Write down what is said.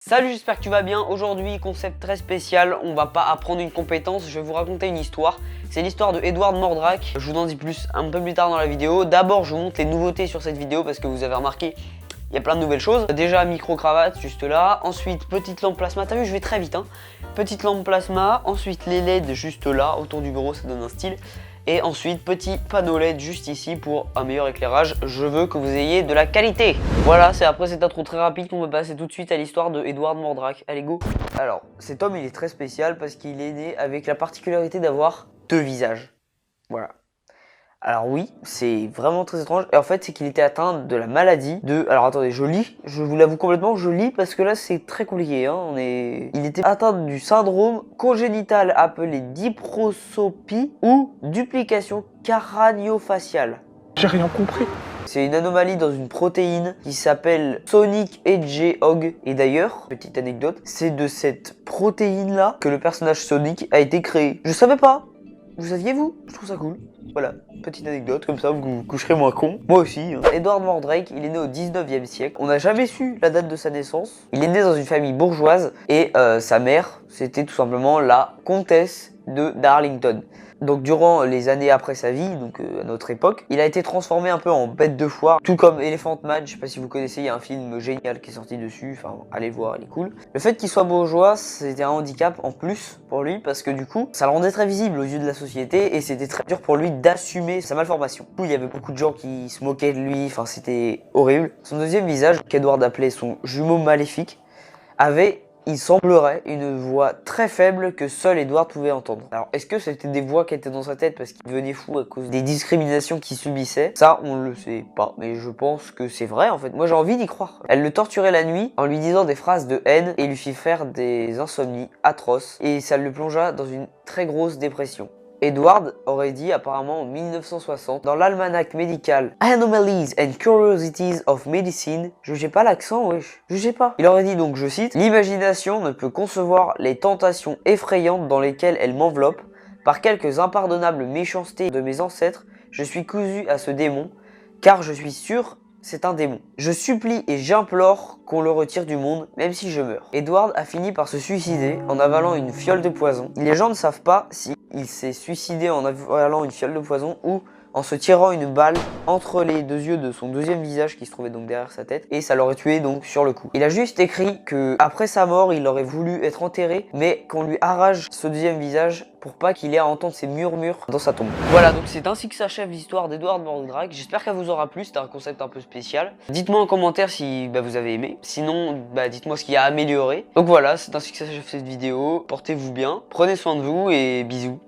Salut, j'espère que tu vas bien. Aujourd'hui, concept très spécial, on va pas apprendre une compétence, je vais vous raconter une histoire. C'est l'histoire de Edward Mordrak, je vous en dis plus un peu plus tard dans la vidéo. D'abord, je vous montre les nouveautés sur cette vidéo parce que vous avez remarqué, il y a plein de nouvelles choses. Déjà, micro-cravate, juste là. Ensuite, petite lampe plasma, t'as vu, je vais très vite, hein. Petite lampe plasma, ensuite les LED juste là, autour du bureau, ça donne un style. Et ensuite, petit panneau LED juste ici pour un meilleur éclairage. Je veux que vous ayez de la qualité. Voilà, c'est après cette intro très rapide qu'on va passer tout de suite à l'histoire de Edward Mordrak. Allez, go. Alors, cet homme, il est très spécial parce qu'il est né avec la particularité d'avoir deux visages. Voilà. Alors oui, c'est vraiment très étrange. Et en fait, c'est qu'il était atteint de la maladie de... Alors attendez, je lis, je vous l'avoue complètement, je lis parce que là, c'est très compliqué. Hein. Il était atteint du syndrome congénital appelé diprosopie ou duplication crânio-faciale. J'ai rien compris. C'est une anomalie dans une protéine qui s'appelle Sonic Hedgehog. Et d'ailleurs, petite anecdote, c'est de cette protéine-là que le personnage Sonic a été créé. Je savais pas. Vous saviez-vous? Je trouve ça cool. Voilà, petite anecdote, comme ça vous vous coucherez moins con. Moi aussi. Hein. Edward Mordrak, il est né au 19e siècle. On n'a jamais su la date de sa naissance. Il est né dans une famille bourgeoise et sa mère, c'était tout simplement la comtesse de Darlington. Donc durant les années après sa vie, donc à notre époque, il a été transformé un peu en bête de foire, tout comme Elephant Man, je sais pas si vous connaissez, il y a un film génial qui est sorti dessus, enfin allez le voir, il est cool. Le fait qu'il soit bourgeois, c'était un handicap en plus pour lui, parce que du coup, ça le rendait très visible aux yeux de la société, et c'était très dur pour lui d'assumer sa malformation. Du coup, il y avait beaucoup de gens qui se moquaient de lui, enfin c'était horrible. Son deuxième visage, qu'Edward appelait son jumeau maléfique, avait... il semblerait une voix très faible que seul Edward pouvait entendre. Alors, est-ce que c'était des voix qui étaient dans sa tête parce qu'il devenait fou à cause des discriminations qu'il subissait? Ça, on le sait pas, mais je pense que c'est vrai en fait. Moi, j'ai envie d'y croire. Elle le torturait la nuit en lui disant des phrases de haine et lui fit faire des insomnies atroces et ça le plongea dans une très grosse dépression. Edward aurait dit apparemment en 1960 dans l'almanach médical Anomalies and Curiosities of Medicine, jugez pas l'accent, wesh, jugez pas. Il aurait dit donc, je cite, l'imagination ne peut concevoir les tentations effrayantes dans lesquelles elle m'enveloppe. Par quelques impardonnables méchancetés de mes ancêtres, je suis cousu à ce démon, car je suis sûr c'est un démon. Je supplie et j'implore qu'on le retire du monde, même si je meurs. Edward a fini par se suicider en avalant une fiole de poison. Les gens ne savent pas si il s'est suicidé en avalant une fiole de poison ou en se tirant une balle entre les deux yeux de son deuxième visage qui se trouvait donc derrière sa tête, et ça l'aurait tué donc sur le coup. Il a juste écrit que après sa mort, il aurait voulu être enterré, mais qu'on lui arrache ce deuxième visage pour pas qu'il ait à entendre ses murmures dans sa tombe. Voilà, donc c'est ainsi que s'achève l'histoire d'Edward Mordrak. J'espère qu'elle vous aura plu, c'était un concept un peu spécial. Dites-moi en commentaire si vous avez aimé, sinon dites-moi ce qu'il y a à améliorer. Donc voilà, c'est ainsi que s'achève cette vidéo. Portez-vous bien, prenez soin de vous et bisous.